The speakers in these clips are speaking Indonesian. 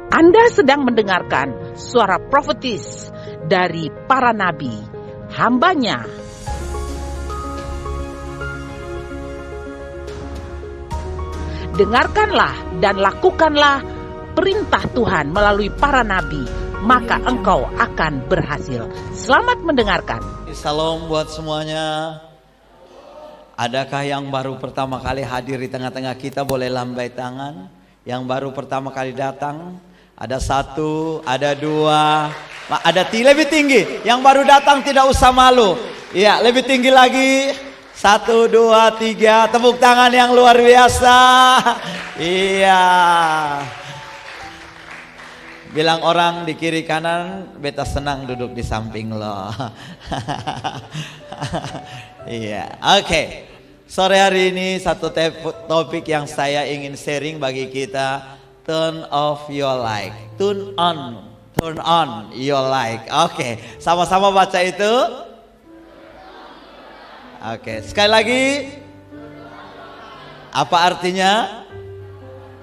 Anda sedang mendengarkan suara profetis dari para nabi, hambanya. Dengarkanlah dan lakukanlah perintah Tuhan melalui para nabi, maka engkau akan berhasil. Selamat mendengarkan. Salam buat semuanya. Adakah yang baru pertama kali hadir di tengah-tengah kita? Boleh lambai tangan. Yang baru pertama kali datang. Ada satu, ada dua, ada lebih tinggi. Yang baru datang tidak usah malu. Iya, lebih tinggi lagi. 1, 2, 3. Tepuk tangan yang luar biasa. Iya. Bilang orang di kiri kanan, beta senang duduk di samping lo. Iya, oke. Sore hari ini satu topik yang saya ingin sharing bagi kita. Turn off your light. Turn on your light. Oke, sama-sama baca itu. Oke, sekali lagi. Apa artinya?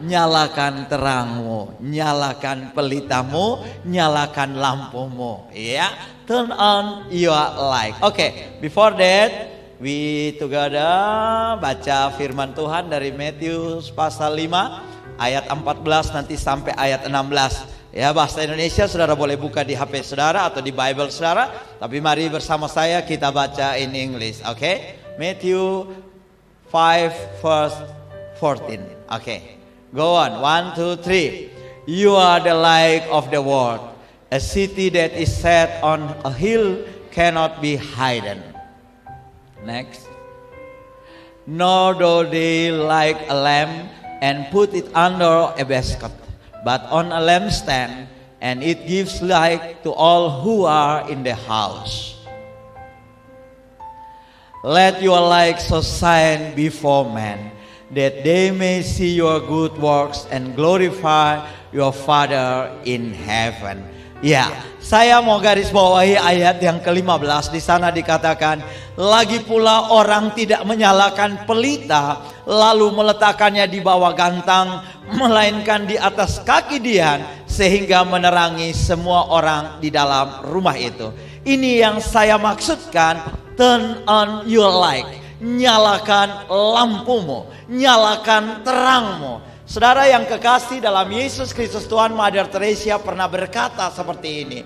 Nyalakan terangmu, nyalakan pelitamu, nyalakan lampumu. Ya, turn on your light. Oke, before that, we together baca firman Tuhan dari Matius pasal 5 ayat 14 nanti sampai ayat 16. Ya, bahasa Indonesia saudara boleh buka di HP saudara atau di Bible saudara. Tapi mari bersama saya kita baca in English. Oke, Matthew 5 verse 14. Oke, go on. 1, 2, 3. You are the light of the world. A city that is set on a hill cannot be hidden. Next. Nor do they light a lamp and put it under a basket, but on a lampstand, and it gives light to all who are in the house. Let your light so shine before men, that they may see your good works and glorify your Father in heaven. Ya, saya mau garis bawahi ayat yang ke-15. Di sana dikatakan, lagi pula orang tidak menyalakan pelita lalu meletakkannya di bawah gantang, melainkan di atas kaki dian, sehingga menerangi semua orang di dalam rumah itu. Ini yang saya maksudkan, turn on your light. Nyalakan lampumu, nyalakan terangmu. Saudara yang kekasih dalam Yesus Kristus Tuhan, Mother Teresa pernah berkata seperti ini.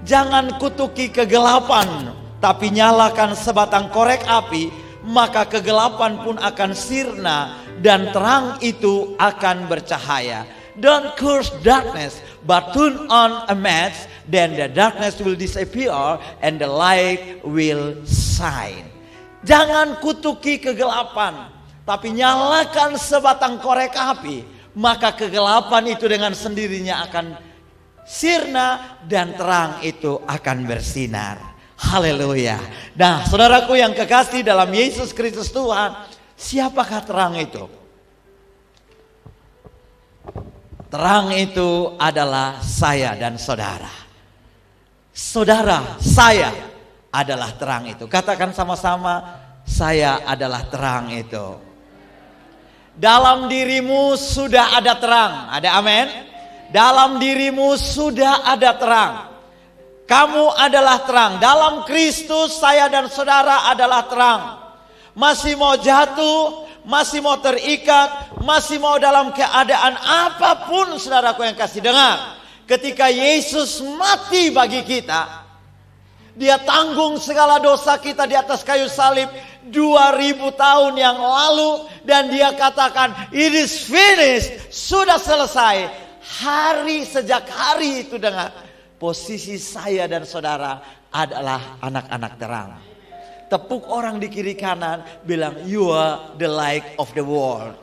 Jangan kutuki kegelapan, tapi nyalakan sebatang korek api, maka kegelapan pun akan sirna dan terang itu akan bercahaya. Don't curse darkness, but turn on a match, then the darkness will disappear and the light will shine. Jangan kutuki kegelapan, tapi nyalakan sebatang korek api, maka kegelapan itu dengan sendirinya akan sirna dan terang itu akan bersinar. Haleluya. Nah, saudaraku yang kekasih dalam Yesus Kristus Tuhan, siapakah terang itu? Terang itu adalah saya dan saudara. Saudara, saya adalah terang itu. Katakan sama-sama, saya adalah terang itu. Dalam dirimu sudah ada terang. Ada amin? Dalam dirimu sudah ada terang. Kamu adalah terang. Dalam Kristus saya dan saudara adalah terang. Masih mau jatuh, masih mau terikat, masih mau dalam keadaan apapun, saudaraku yang kasih dengar. Ketika Yesus mati bagi kita, Dia tanggung segala dosa kita di atas kayu salib 2000 tahun yang lalu, dan Dia katakan it is finished, sudah selesai. Sejak hari itu dengan posisi saya dan saudara adalah anak-anak terang. Tepuk orang di kiri kanan, bilang you are the light of the world.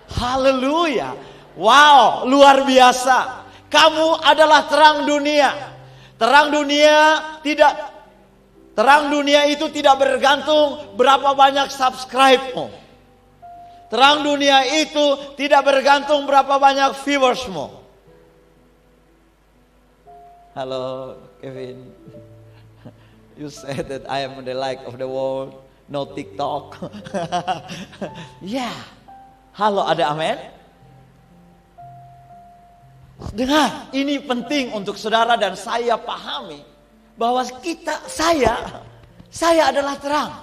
Haleluya. Wow, luar biasa. Kamu adalah terang dunia. Terang dunia itu tidak bergantung berapa banyak subscribe-mu. Terang dunia itu tidak bergantung berapa banyak viewers-mu. Halo Kevin. You said that I am the light of the world. No TikTok. Ya. Halo, ada amin? Dengar, ini penting untuk saudara dan saya pahami bahwa saya adalah terang.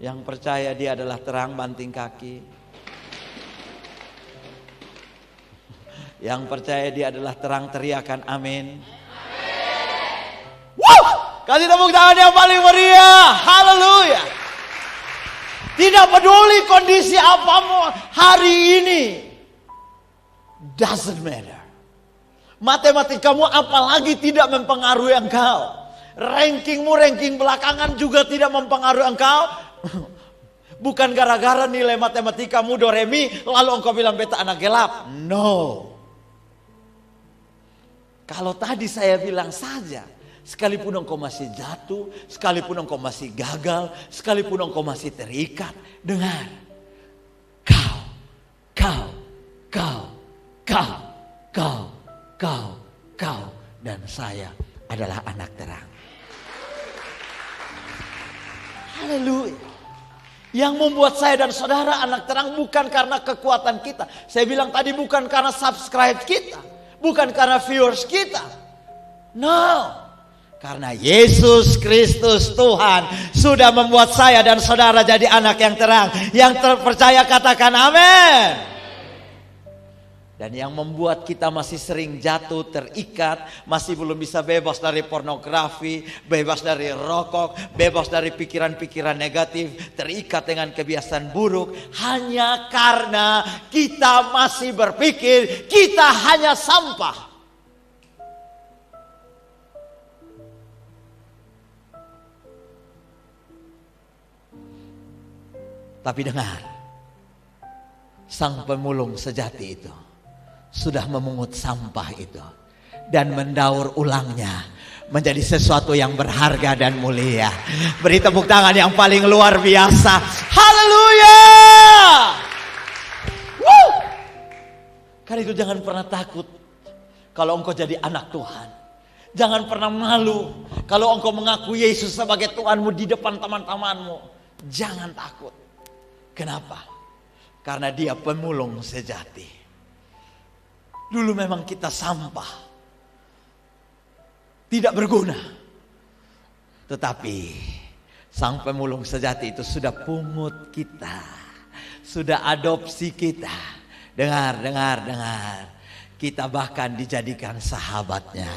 Yang percaya dia adalah terang, banting kaki. Yang percaya dia adalah terang, teriakan amin. Woo! Kasih tepuk tangan yang paling meriah. Haleluya. Tidak peduli kondisi apamu hari ini. Doesn't matter. Matematikamu apalagi tidak mempengaruhi engkau. Ranking belakangan juga tidak mempengaruhi engkau. Bukan gara-gara nilai matematikamu doremi lalu engkau bilang beta anak gelap. No. Kalau tadi saya bilang saja, sekalipun engkau masih jatuh, sekalipun engkau masih gagal, sekalipun engkau masih terikat, dengar. Kau dan saya adalah anak terang. Haleluya. Yang membuat saya dan saudara anak terang bukan karena kekuatan kita. Saya bilang tadi bukan karena subscribe kita. Bukan karena viewers kita. No. Karena Yesus Kristus Tuhan sudah membuat saya dan saudara jadi anak yang terang. Yang terpercaya katakan amin. Dan yang membuat kita masih sering jatuh, terikat, masih belum bisa bebas dari pornografi, bebas dari rokok, bebas dari pikiran-pikiran negatif, terikat dengan kebiasaan buruk, hanya karena kita masih berpikir kita hanya sampah. Tapi dengar, sang pemulung sejati itu sudah memungut sampah itu dan mendaur ulangnya menjadi sesuatu yang berharga dan mulia. Beri tepuk tangan yang paling luar biasa. Haleluya. Karena itu jangan pernah takut kalau engkau jadi anak Tuhan. Jangan pernah malu kalau engkau mengaku Yesus sebagai Tuhanmu di depan teman-temanmu. Jangan takut. Kenapa? Karena dia pemulung sejati. Dulu memang kita sampah. Tidak berguna. Tetapi sang pemulung sejati itu sudah pungut kita. Sudah adopsi kita. Dengar. Kita bahkan dijadikan sahabatnya.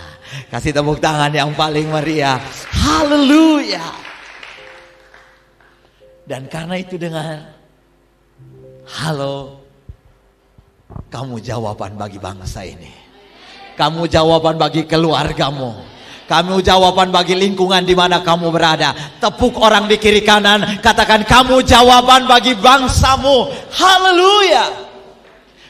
Kasih tepuk tangan yang paling meriah. Haleluya. Dan karena itu dengar. Halo. Kamu jawaban bagi bangsa ini. Kamu jawaban bagi keluargamu. Kamu jawaban bagi lingkungan di mana kamu berada. Tepuk orang di kiri kanan. Katakan kamu jawaban bagi bangsamu. Haleluya.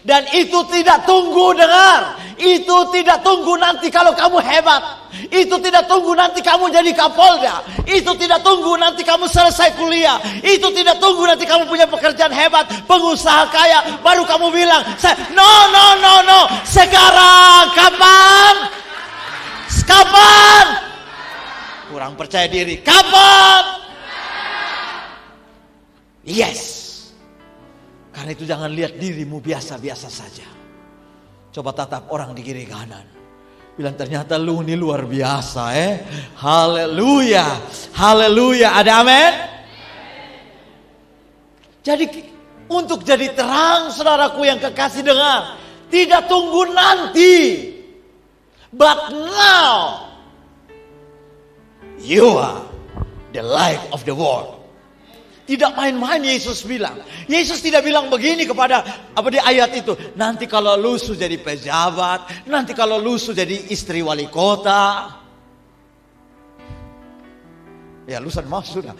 Dan itu tidak tunggu, dengar. Itu tidak tunggu nanti kalau kamu hebat. Itu tidak tunggu nanti kamu jadi Kapolda. Itu tidak tunggu nanti kamu selesai kuliah. Itu tidak tunggu nanti kamu punya pekerjaan hebat, pengusaha kaya, baru kamu bilang, no. Sekarang, kapan? Kurang percaya diri. Kapan? Yes. Karena itu jangan lihat dirimu biasa-biasa saja. Coba tatap orang di kiri kanan. Bilang ternyata lu ini luar biasa Haleluya. Haleluya. Ada amin? Jadi untuk jadi terang saudaraku yang kekasih dengar. Tidak tunggu nanti. But now. You are the light of the world. Tidak main-main Yesus bilang. Yesus tidak bilang begini kepada di ayat itu. Nanti kalau lu sudah jadi pejabat, nanti kalau lu sudah jadi istri wali kota. Ya lu sudah.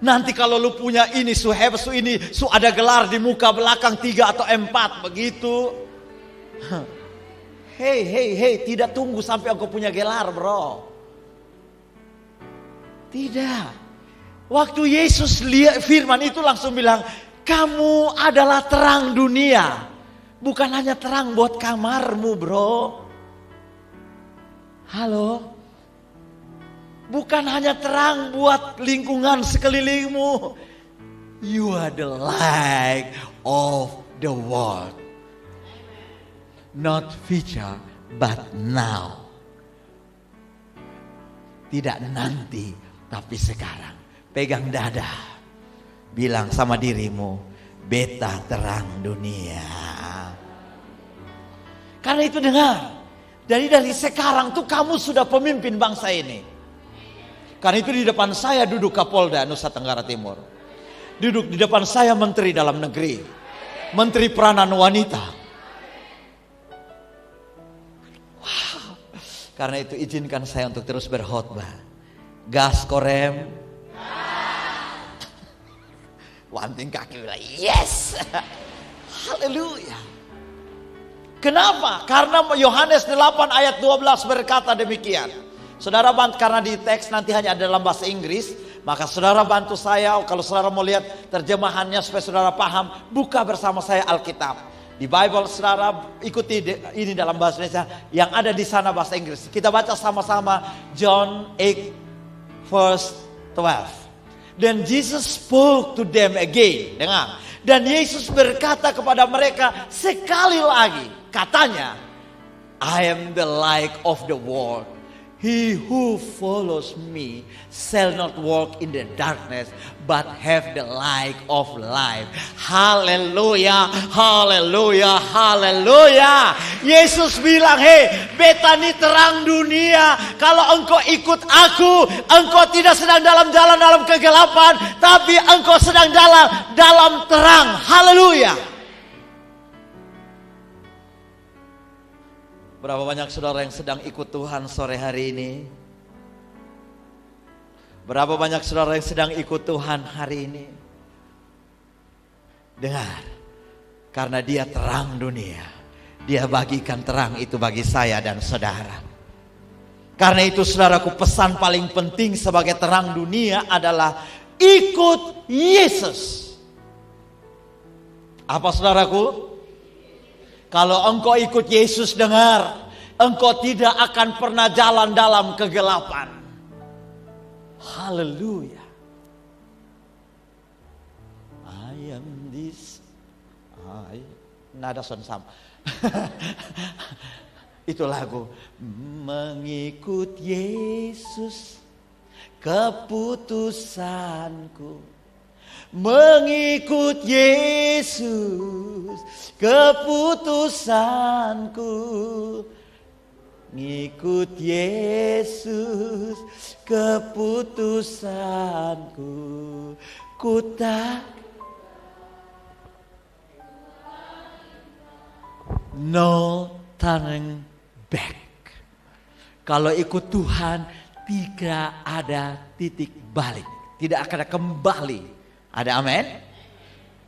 Nanti kalau lu punya ini, su ada gelar di muka belakang 3 atau 4 begitu. Hey, tidak tunggu sampai engkau punya gelar, bro. Tidak. Waktu Yesus lihat firman itu langsung bilang, kamu adalah terang dunia. Bukan hanya terang buat kamarmu, bro. Halo. Bukan hanya terang buat lingkungan sekelilingmu. You are the light of the world. Not future, but now. Tidak nanti, tapi sekarang. Pegang dada. Bilang sama dirimu, beta terang dunia. Karena itu dengar. Dari sekarang tuh kamu sudah pemimpin bangsa ini. Karena itu di depan saya duduk Kapolda Nusa Tenggara Timur. Duduk di depan saya Menteri Dalam Negeri. Menteri Peranan Wanita. Wow. Karena itu izinkan saya untuk terus berkhotbah. Gas korem. Wanting kaki bilang yes. Haleluya. Kenapa? Karena Yohanes 8 ayat 12 berkata demikian. Saudara bantu, karena di teks nanti hanya ada dalam bahasa Inggris, maka saudara bantu saya, kalau saudara mau lihat terjemahannya supaya saudara paham, buka bersama saya Alkitab. Di Bible saudara ikuti ini dalam bahasa Indonesia, yang ada di sana bahasa Inggris. Kita baca sama-sama John 8 verse 12. Then Jesus spoke to them again. Dengar. Dan Yesus berkata kepada mereka sekali lagi. Katanya, I am the light of the world. He who follows me shall not walk in the darkness, but have the light of life. Haleluya, haleluya, haleluya. Yesus bilang, hei, beta ini terang dunia. Kalau engkau ikut aku, engkau tidak sedang jalan dalam kegelapan, tapi engkau sedang jalan dalam terang. Haleluya. Berapa banyak saudara yang sedang ikut Tuhan sore hari ini? Berapa banyak saudara yang sedang ikut Tuhan hari ini? Dengar, karena Dia terang dunia, Dia bagikan terang itu bagi saya dan saudara. Karena itu saudaraku, pesan paling penting sebagai terang dunia adalah ikut Yesus. Apa saudaraku? Kalau engkau ikut Yesus, dengar, engkau tidak akan pernah jalan dalam kegelapan. Haleluya. I am this. Nada son sam. Itu lagu. Mengikut Yesus keputusanku. Mengikut Yesus keputusanku. Ngikut Yesus keputusanku. Ku tak no turning back. Kalau ikut Tuhan tidak ada titik balik, tidak akan kembali. Ada amin?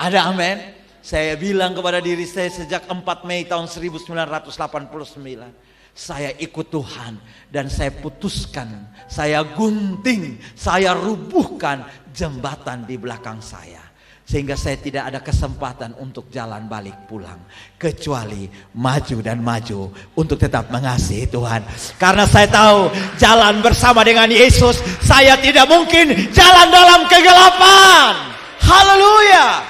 Ada amin? Saya bilang kepada diri saya sejak 4 Mei tahun 1989, saya ikut Tuhan dan saya putuskan, saya gunting, saya rubuhkan jembatan di belakang saya. Sehingga saya tidak ada kesempatan untuk jalan balik pulang. Kecuali maju dan maju untuk tetap mengasihi Tuhan. Karena saya tahu jalan bersama dengan Yesus, saya tidak mungkin jalan dalam kegelapan. Haleluya.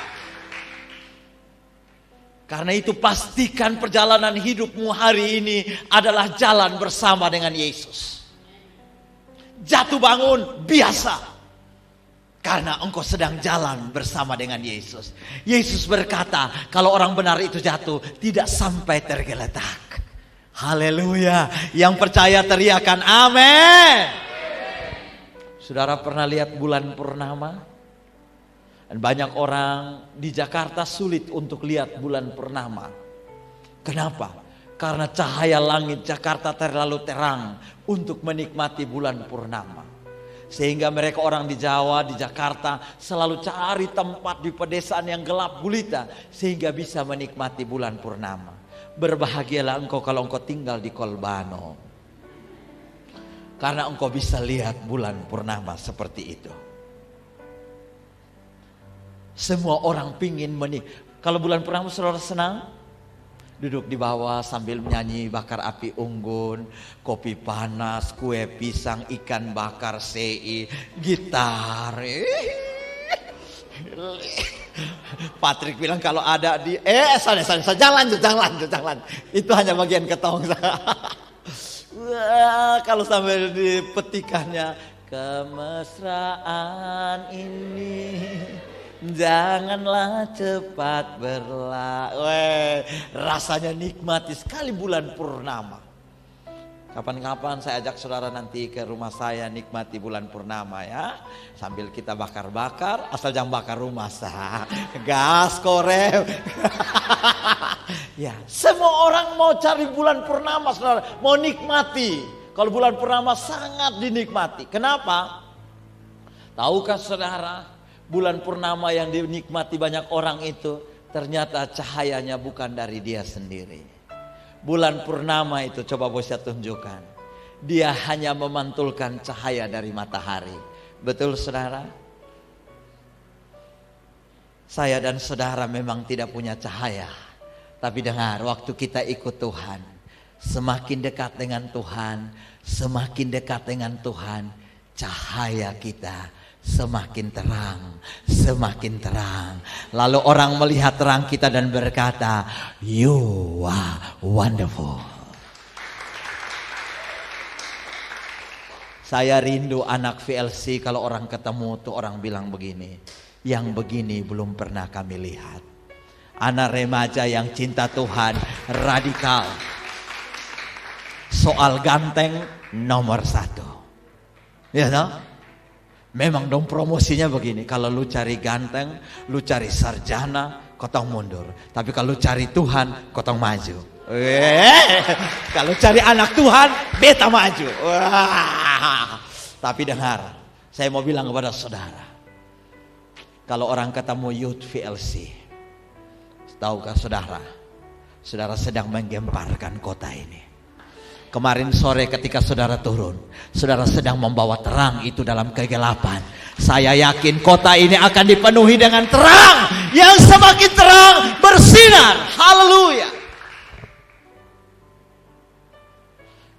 Karena itu pastikan perjalanan hidupmu hari ini adalah jalan bersama dengan Yesus. Jatuh bangun biasa. Karena engkau sedang jalan bersama dengan Yesus. Yesus berkata, kalau orang benar itu jatuh, tidak sampai tergeletak. Haleluya. Yang percaya teriakan amin. Saudara pernah lihat bulan purnama? Dan banyak orang di Jakarta sulit untuk lihat bulan purnama. Kenapa? Karena cahaya langit Jakarta terlalu terang untuk menikmati bulan purnama. Sehingga mereka orang di Jawa, di Jakarta selalu cari tempat di pedesaan yang gelap gulita sehingga bisa menikmati bulan purnama. Berbahagialah engkau kalau engkau tinggal di Kolbano. Karena engkau bisa lihat bulan purnama seperti itu. Semua orang pingin kalau bulan purnama saudara senang, duduk di bawah sambil menyanyi bakar api unggun, kopi panas, kue pisang, ikan bakar sei, gitar. Patrick bilang kalau ada di jangan lanjut. Itu hanya bagian ketong. Wah, kalau sampai dipetikannya, kemesraan ini janganlah cepat berlalu. Rasanya nikmati sekali bulan purnama. Kapan-kapan saya ajak saudara nanti ke rumah saya nikmati bulan purnama ya. Sambil kita bakar-bakar, asal jangan bakar rumah saya. Gas korem. Ya, semua orang mau cari bulan purnama saudara, mau nikmati. Kalau bulan purnama sangat dinikmati. Kenapa? Tahukah saudara, bulan purnama yang dinikmati banyak orang itu ternyata cahayanya bukan dari dia sendiri. Bulan purnama itu coba bos saya tunjukkan. Dia hanya memantulkan cahaya dari matahari. Betul saudara? Saya dan saudara memang tidak punya cahaya. Tapi dengar, waktu kita ikut Tuhan, semakin dekat dengan Tuhan, cahaya kita semakin terang. Lalu orang melihat terang kita dan berkata, you are wonderful. Saya rindu anak VLC kalau orang ketemu tuh orang bilang begini, yang begini belum pernah kami lihat. Anak remaja yang cinta Tuhan, radikal. Soal ganteng nomor 1. Ya toh? Memang dong promosinya begini. Kalau lu cari ganteng, lu cari sarjana, kotong mundur. Tapi kalau cari Tuhan, kotong maju. Kalau cari anak Tuhan, beta maju. Tapi dengar, saya mau bilang kepada saudara. Kalau orang ketemu Youth VLC, tahukah saudara, saudara sedang menggemparkan kota ini. Kemarin sore ketika saudara turun, saudara sedang membawa terang itu dalam kegelapan. Saya yakin kota ini akan dipenuhi dengan terang yang semakin terang bersinar. Haleluya.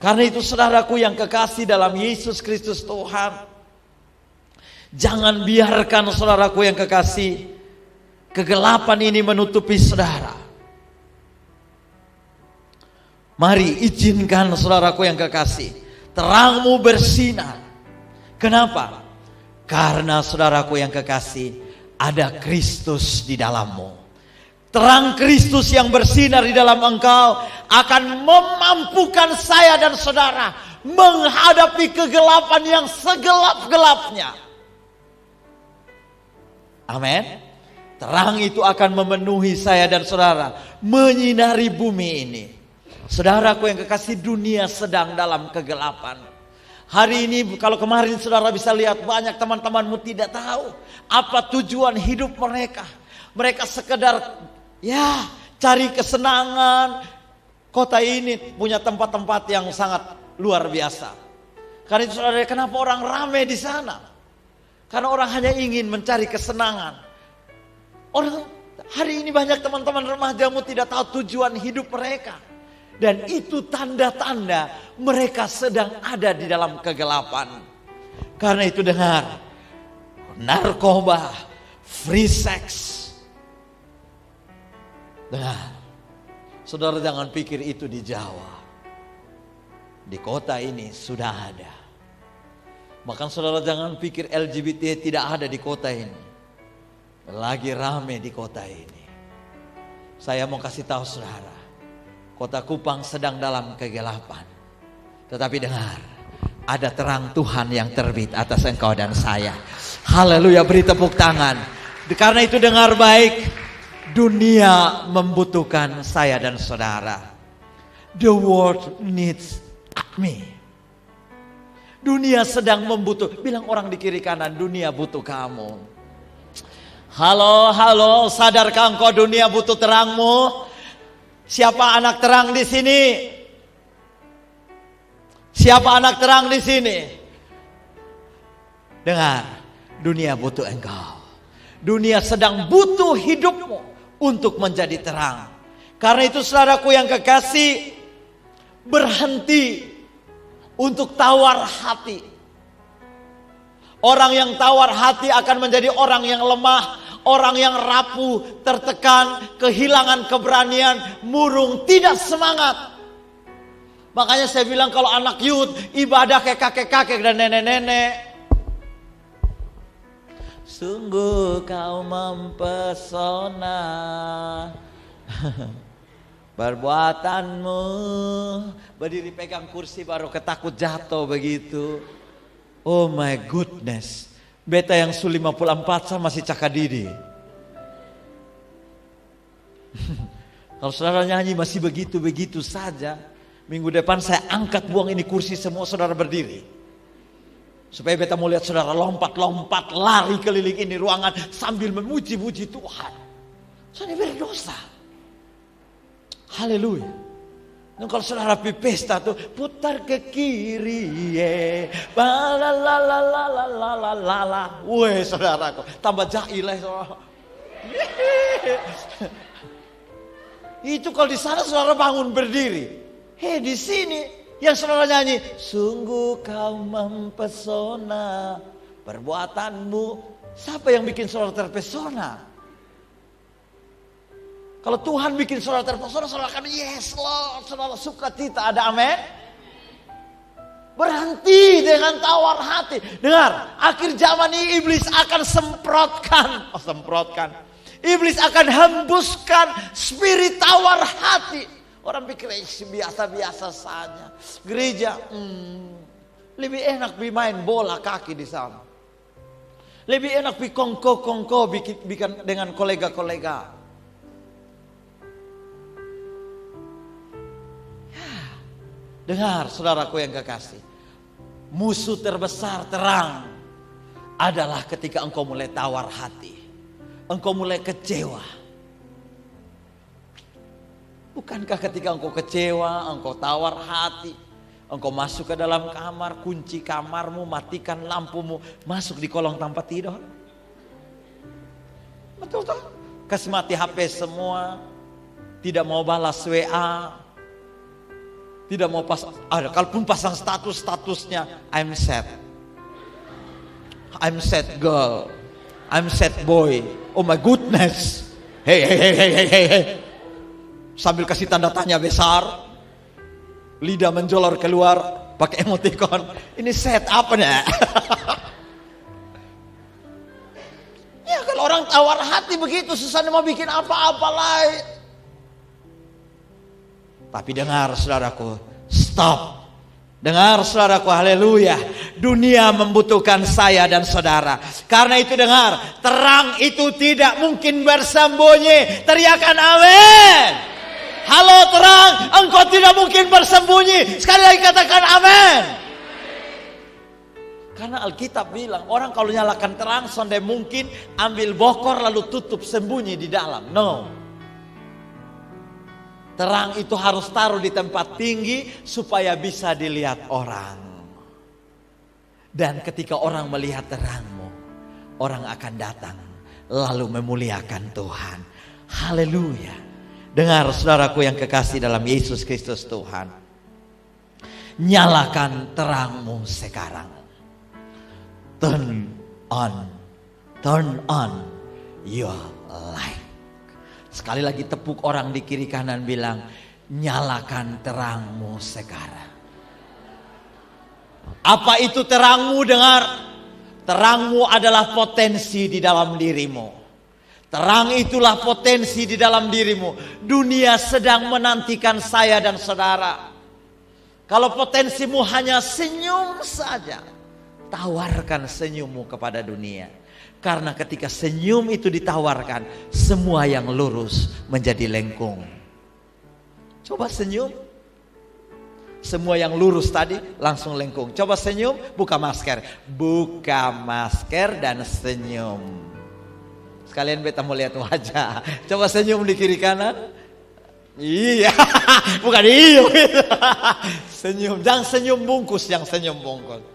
Karena itu saudaraku yang kekasih dalam Yesus Kristus Tuhan, jangan biarkan saudaraku yang kekasih, kegelapan ini menutupi saudara. Mari izinkan saudaraku yang kekasih, terangmu bersinar. Kenapa? Karena saudaraku yang kekasih, ada Kristus di dalammu. Terang Kristus yang bersinar di dalam engkau akan memampukan saya dan saudara menghadapi kegelapan yang segelap-gelapnya. Amin. Terang itu akan memenuhi saya dan saudara, menyinari bumi ini. Saudaraku yang kekasih, dunia sedang dalam kegelapan. Hari ini kalau kemarin saudara bisa lihat banyak teman-temanmu tidak tahu apa tujuan hidup mereka. Mereka sekedar cari kesenangan. Kota ini punya tempat-tempat yang sangat luar biasa. Karena itu saudara, kenapa orang ramai di sana? Karena orang hanya ingin mencari kesenangan. Orang hari ini banyak teman-teman remajamu tidak tahu tujuan hidup mereka. Dan itu tanda-tanda mereka sedang ada di dalam kegelapan. Karena itu dengar, narkoba, free sex. Dengar, saudara jangan pikir itu di Jawa. Di kota ini sudah ada. Bahkan saudara jangan pikir LGBT tidak ada di kota ini. Lagi rame di kota ini. Saya mau kasih tahu saudara, Kota Kupang sedang dalam kegelapan. Tetapi dengar, ada terang Tuhan yang terbit atas engkau dan saya. Haleluya, beri tepuk tangan. Karena itu dengar baik, dunia membutuhkan saya dan saudara. The world needs me. Dunia sedang membutuhkan. Bilang orang di kiri kanan, dunia butuh kamu. Halo, sadarkah engkau dunia butuh terangmu? Siapa anak terang di sini? Siapa anak terang di sini? Dengar, dunia butuh engkau. Dunia sedang butuh hidupmu untuk menjadi terang. Karena itu saudaraku yang kekasih, berhenti untuk tawar hati. Orang yang tawar hati akan menjadi orang yang lemah. orang yang rapuh, tertekan, kehilangan keberanian, murung, tidak semangat. Makanya saya bilang kalau anak youth ibadah kayak kakek-kakek dan nenek-nenek. Sungguh kau mempesona, perbuatanmu. Berdiri pegang kursi baru ketakut jatuh begitu. Oh my goodness. Beta yang su 54 sama si Cakadidi. Kalau saudara nyanyi masih begitu-begitu saja. Minggu depan saya angkat buang ini kursi, semua saudara berdiri. Supaya beta mau lihat saudara lompat-lompat lari keliling ini ruangan sambil memuji-muji Tuhan. Soalnya berdosa. Haleluya. Dan kalau saudara pi pesta tuh putar ke kiri la la la la la la la la. Weh saudaraku, tambah jahil lah saudara. Itu kalau di sana saudara bangun berdiri. Di sini yang saudara nyanyi, sungguh kau mempesona, perbuatanmu. Siapa yang bikin saudara terpesona? Kalau Tuhan bikin saudara terpesona, saudara akan yes Lord, saudara sukacita, ada amin. Berhenti dengan tawar hati. Dengar, akhir zaman ini iblis akan semprotkan. Iblis akan hembuskan spirit tawar hati. Orang pikir biasa-biasa saja. Gereja, lebih enak bermain bola kaki di sana. Lebih enak kongko bikin dengan kolega-kolega. Dengar saudaraku yang kekasih, musuh terbesar terang adalah ketika engkau mulai tawar hati, engkau mulai kecewa. Bukankah ketika engkau kecewa, engkau tawar hati, engkau masuk ke dalam kamar, kunci kamarmu, matikan lampumu, masuk di kolong tanpa tidur? Betul tak? Kasih mati HP semua, tidak mau balas WA. Tidak mau kalaupun pasang statusnya I'm sad girl, I'm sad boy. Oh my goodness. Hey. Sambil kasih tanda tanya besar, lidah menjolor keluar pakai emoticon. Ini sad apa nih? Ya kalau orang tawar hati begitu, susah mau bikin apa-apa lain. Tapi dengar saudaraku, stop. Dengar saudaraku, haleluya. Dunia membutuhkan saya dan saudara. Karena itu dengar, terang itu tidak mungkin bersembunyi. Teriakan amin. Halo terang, engkau tidak mungkin bersembunyi. Sekali lagi katakan amin. Karena Alkitab bilang, orang kalau nyalakan terang, sondai mungkin ambil bokor lalu tutup sembunyi di dalam. No. Terang itu harus taruh di tempat tinggi supaya bisa dilihat orang. Dan ketika orang melihat terangmu, orang akan datang lalu memuliakan Tuhan. Haleluya. Dengar saudaraku yang kekasih dalam Yesus Kristus Tuhan. Nyalakan terangmu sekarang. Turn on your light. Sekali lagi tepuk orang di kiri kanan, bilang, nyalakan terangmu sekarang. Apa itu terangmu? Dengar, terangmu adalah potensi di dalam dirimu. Terang itulah potensi di dalam dirimu. Dunia sedang menantikan saya dan saudara. Kalau potensimu hanya senyum saja, tawarkan senyummu kepada dunia. Karena ketika senyum itu ditawarkan, semua yang lurus menjadi lengkung. Coba senyum. Semua yang lurus tadi langsung lengkung. Coba senyum, buka masker. Buka masker dan senyum. Sekalian beta mau lihat wajah. Coba senyum di kiri kanan. Iya, bukan iyo. Senyum, jangan senyum bungkus, yang senyum bungkus.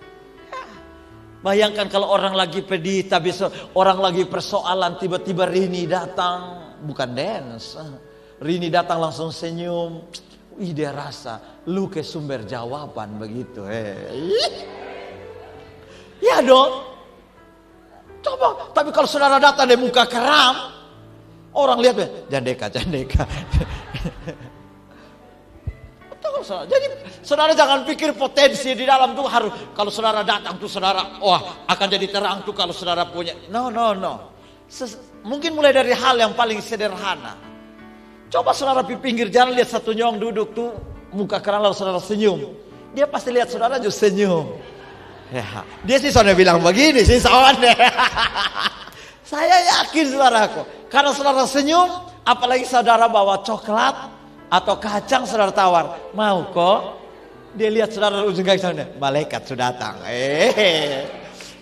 Bayangkan kalau orang lagi pedih, tapi orang lagi persoalan, tiba-tiba Rini datang, bukan dance. Rini datang langsung senyum. Wih, dia rasa lu ke sumber jawaban begitu. Ya dong. Coba Coba, tapi kalau saudara datang dari muka keram, orang lihat, jandeka. Betul, saudara. Jadi saudara jangan pikir potensi di dalam tuh harus, kalau saudara datang tuh saudara, wah akan jadi terang tuh kalau saudara punya. No. Mungkin mulai dari hal yang paling sederhana. Coba saudara di pinggir jalan lihat satu nyong duduk tuh, muka keram lalu saudara senyum. Dia pasti lihat saudara juga senyum. Ya, dia sih soalnya bilang begini sih soalnya. Saya yakin saudaraku, karena saudara senyum, apalagi saudara bawa coklat atau kacang saudara tawar, mau kok? Dia lihat saudara ujung kaki sana, malaikat sudah datang.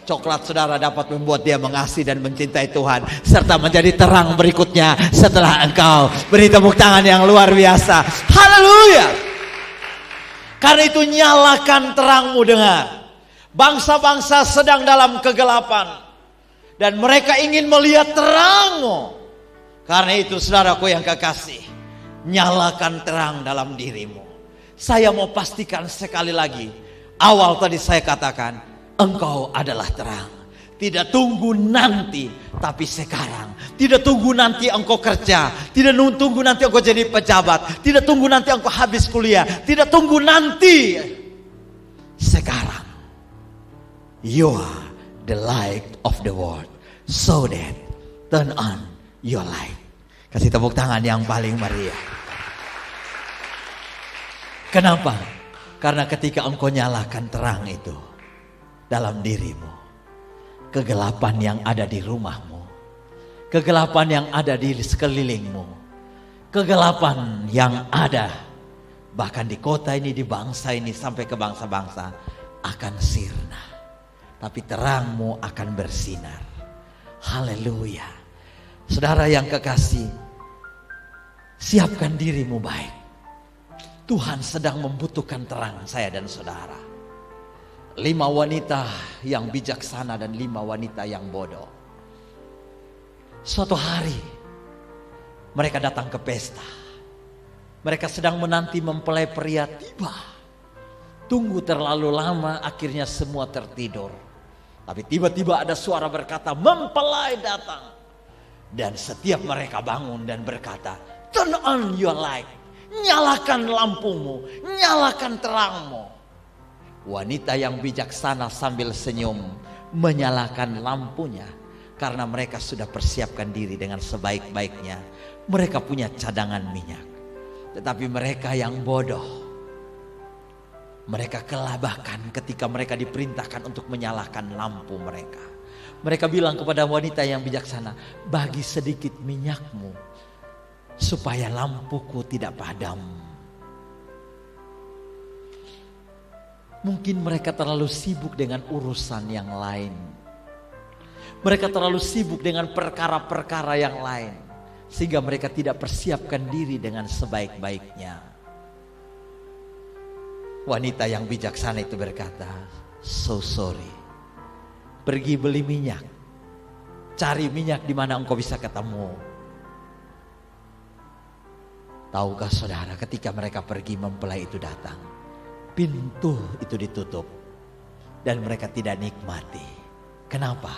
Coklat saudara dapat membuat dia mengasihi dan mencintai Tuhan, serta menjadi terang berikutnya setelah engkau. Beri tepuk tangan yang luar biasa. Haleluya. Karena itu nyalakan terangmu. Dengar, bangsa-bangsa sedang dalam kegelapan dan mereka ingin melihat terangmu. Karena itu saudaraku yang kekasih, nyalakan terang dalam dirimu. Saya mau pastikan sekali lagi, awal tadi saya katakan, engkau adalah terang. Tidak tunggu nanti, tapi sekarang. Tidak tunggu nanti engkau kerja, tidak tunggu nanti engkau jadi pejabat, tidak tunggu nanti engkau habis kuliah, tidak tunggu nanti. Sekarang. You are the light of the world. So that turn on your light. Kasih tepuk tangan yang paling meriah. Kenapa? Karena ketika engkau nyalakan terang itu dalam dirimu, kegelapan yang ada di rumahmu, kegelapan yang ada di sekelilingmu, kegelapan yang ada bahkan di kota ini, di bangsa ini, sampai ke bangsa-bangsa akan sirna. Tapi terangmu akan bersinar. Haleluya. Saudara yang kekasih, siapkan dirimu baik. Tuhan sedang membutuhkan terang saya dan saudara. 5 wanita yang bijaksana dan 5 wanita yang bodoh. Suatu hari mereka datang ke pesta. Mereka sedang menanti mempelai pria tiba. Tunggu terlalu lama, akhirnya semua tertidur. Tapi tiba-tiba ada suara berkata, mempelai datang. Dan setiap mereka bangun dan berkata, turn on your light. Nyalakan lampumu, nyalakan terangmu. Wanita yang bijaksana sambil senyum menyalakan lampunya. Karena mereka sudah persiapkan diri dengan sebaik-baiknya. Mereka punya cadangan minyak. Tetapi mereka yang bodoh, mereka kelabakan ketika mereka diperintahkan untuk menyalakan lampu mereka. Mereka bilang kepada wanita yang bijaksana, bagi sedikit minyakmu supaya lampuku tidak padam. Mungkin mereka terlalu sibuk dengan urusan yang lain. Mereka terlalu sibuk dengan perkara-perkara yang lain, sehingga mereka tidak persiapkan diri dengan sebaik-baiknya. Wanita yang bijaksana itu berkata, so sorry. Pergi beli minyak. Cari minyak di mana engkau bisa ketemu. Tahukah saudara, ketika mereka pergi, mempelai itu datang. Pintu itu ditutup. Dan mereka tidak nikmati. Kenapa?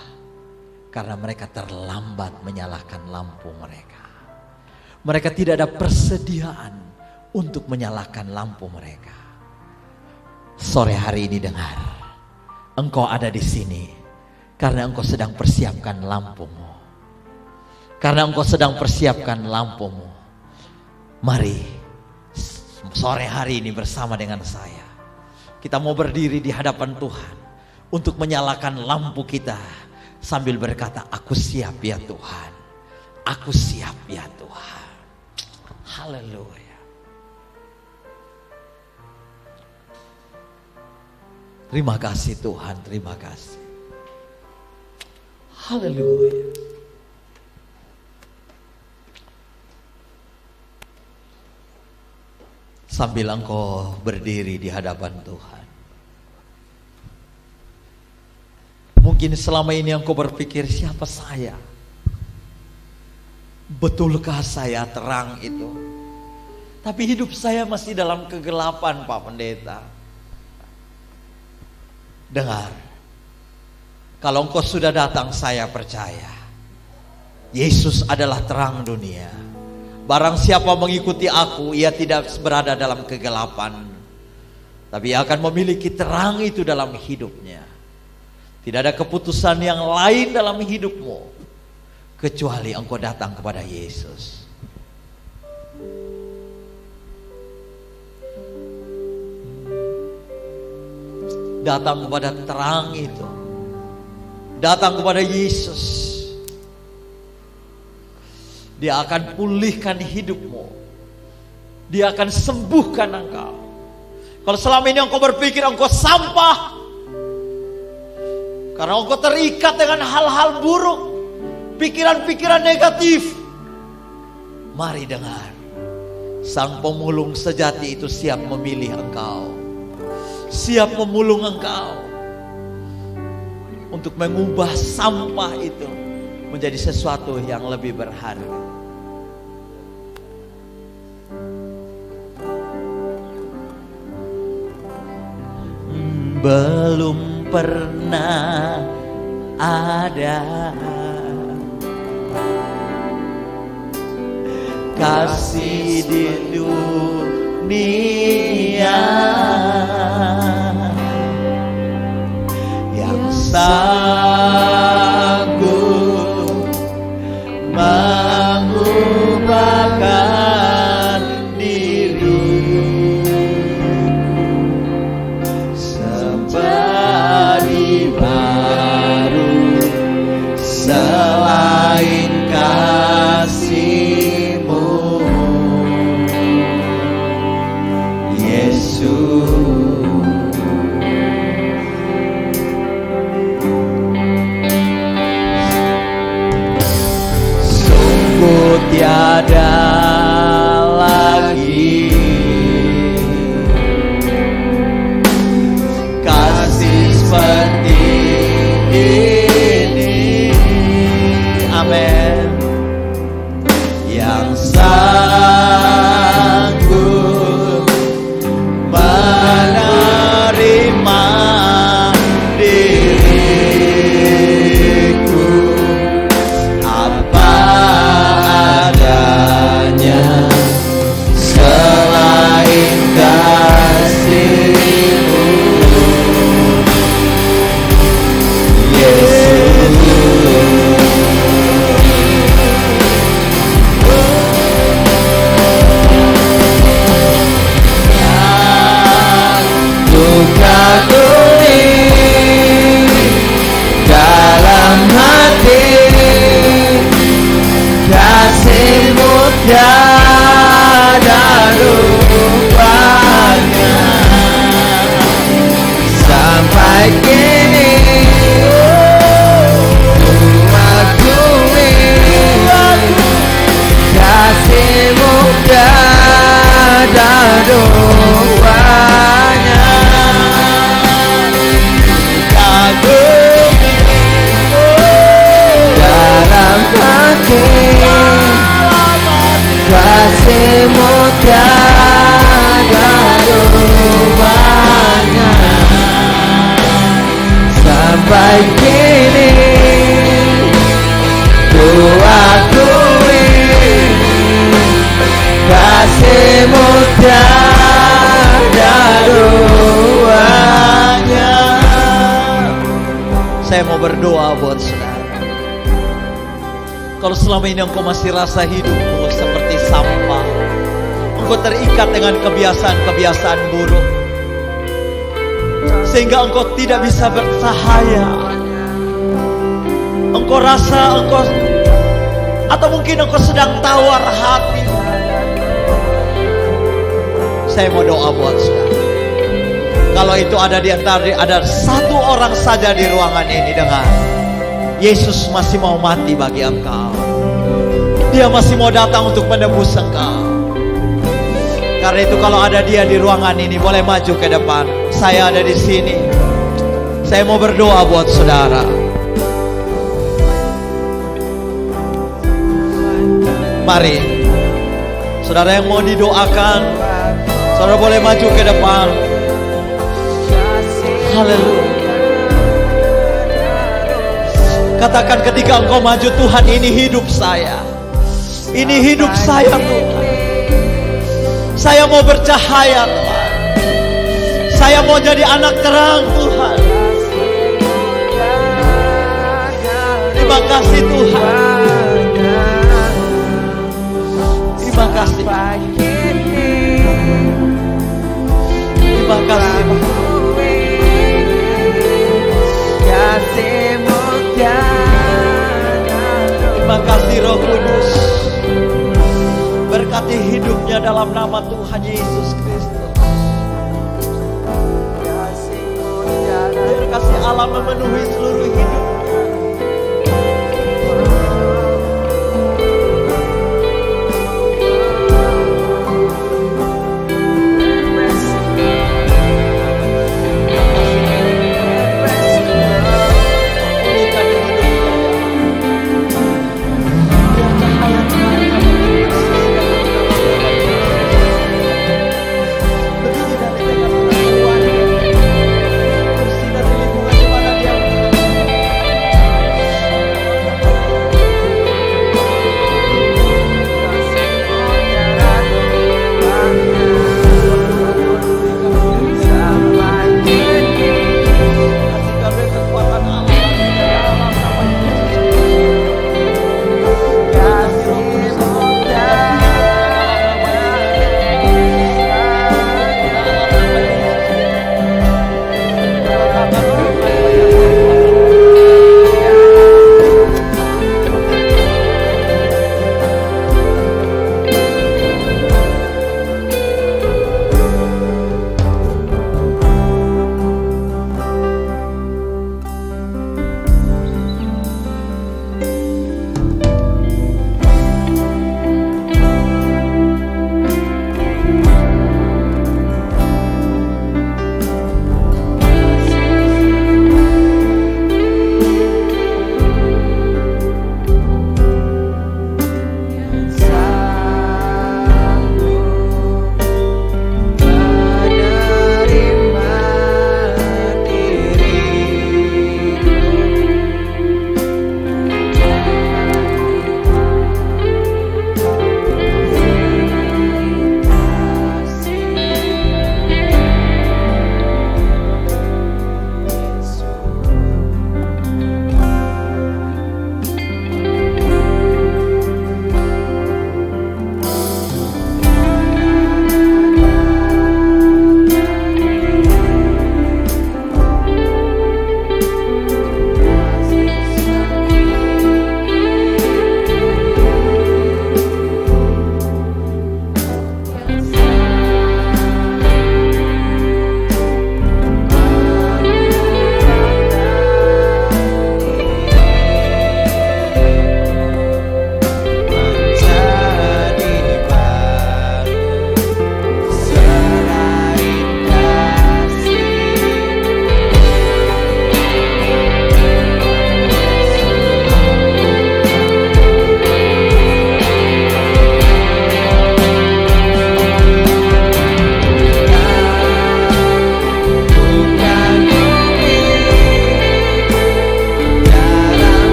Karena mereka terlambat menyalakan lampu mereka. Mereka tidak ada persediaan untuk menyalakan lampu mereka. Sore hari ini dengar, engkau ada di sini karena engkau sedang persiapkan lampumu. Karena engkau sedang persiapkan lampumu. Mari sore hari ini bersama dengan saya, kita mau berdiri di hadapan Tuhan untuk menyalakan lampu kita sambil berkata, aku siap ya Tuhan, aku siap ya Tuhan. Haleluya. Terima kasih Tuhan, terima kasih. Haleluya. Sambil engkau berdiri di hadapan Tuhan, mungkin selama ini engkau berpikir, siapa saya? Betulkah saya terang itu? Tapi hidup saya masih dalam kegelapan, Pak Pendeta. Dengar, Kalau engkau sudah datang, saya percaya Yesus adalah terang dunia. Barang siapa mengikuti aku, ia tidak berada dalam kegelapan, tapi ia akan memiliki terang itu dalam hidupnya. Tidak ada keputusan yang lain dalam hidupmu kecuali engkau datang kepada Yesus. Datang kepada terang itu. Datang kepada Yesus. Dia akan pulihkan hidupmu. Dia akan sembuhkan engkau. Kalau selama ini engkau berpikir engkau sampah, karena engkau terikat dengan hal-hal buruk, pikiran-pikiran negatif, mari dengar, Sang Pemulung sejati itu siap memilih engkau, siap memulung engkau untuk mengubah sampah itu menjadi sesuatu yang lebih berharga. Belum pernah ada kasih di dunia yang sanggup mengubahkan diri seperti baru selain kasih-Mu, Yesus. Tiada lagi kasih seperti ini, amin, yang sanggup menerima diriku apa adanya selain kasih-Mu, Yesus. Ku kagumi dalam hati kasih-Mu tiada rupanya sampai kini. Ku akui kasih-Mu tiada rupanya. Kagumi dalam hati kasih-Mu tiada rupanya sampai kini. Ku akui kasih-Mu tiada rupanya. Saya mau berdoa buat saudara. Kalau selama ini engkau masih rasa hidupmu seperti sampah, engkau terikat dengan kebiasaan-kebiasaan buruk, sehingga engkau tidak bisa bersahaya. Engkau rasa atau mungkin engkau sedang tawar hati. Saya mau doa buat saudara. Kalau itu ada di antara ada satu orang saja di ruangan ini, dengar, Yesus masih mau mati bagi engkau. Dia masih mau datang untuk menebus engkau. Karena itu kalau ada dia di ruangan ini, boleh maju ke depan. Saya ada di sini. Saya mau berdoa buat saudara. Mari, saudara yang mau didoakan, saudara boleh maju ke depan. Haleluya. Katakan ketika Engkau maju, Tuhan, ini hidup saya. Ini hidup saya, Tuhan. Saya mau bercahaya, Tuhan. Saya mau jadi anak terang, Tuhan. Terima kasih, Tuhan. Terima kasih. Terima kasih, terima kasih Roh Kudus. Berkati hidupnya dalam nama Tuhan Yesus Kristus. Biar kasih Allah memenuhi seluruh hidup.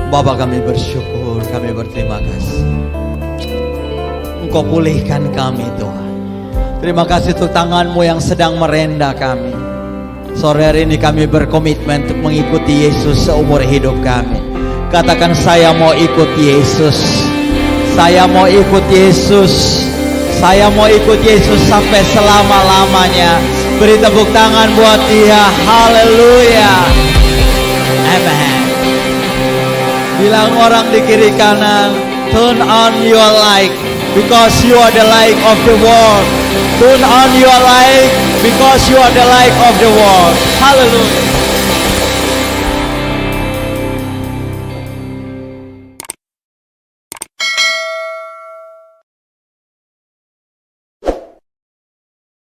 Bapa, kami bersyukur, kami berterima kasih. Engkau pulihkan kami Tuhan. Terima kasih untuk tangan-Mu yang sedang merenda kami. Sore hari ini kami berkomitmen untuk mengikuti Yesus seumur hidup kami. Katakan, saya mau ikut Yesus. Saya mau ikut Yesus. Saya mau ikut Yesus sampai selama-lamanya. Beri tepuk tangan buat Dia. Haleluya. Amen. Bilang orang di kiri kanan, turn on your light because you are the light of the world. Turn on your light because you are the light of the world. Hallelujah.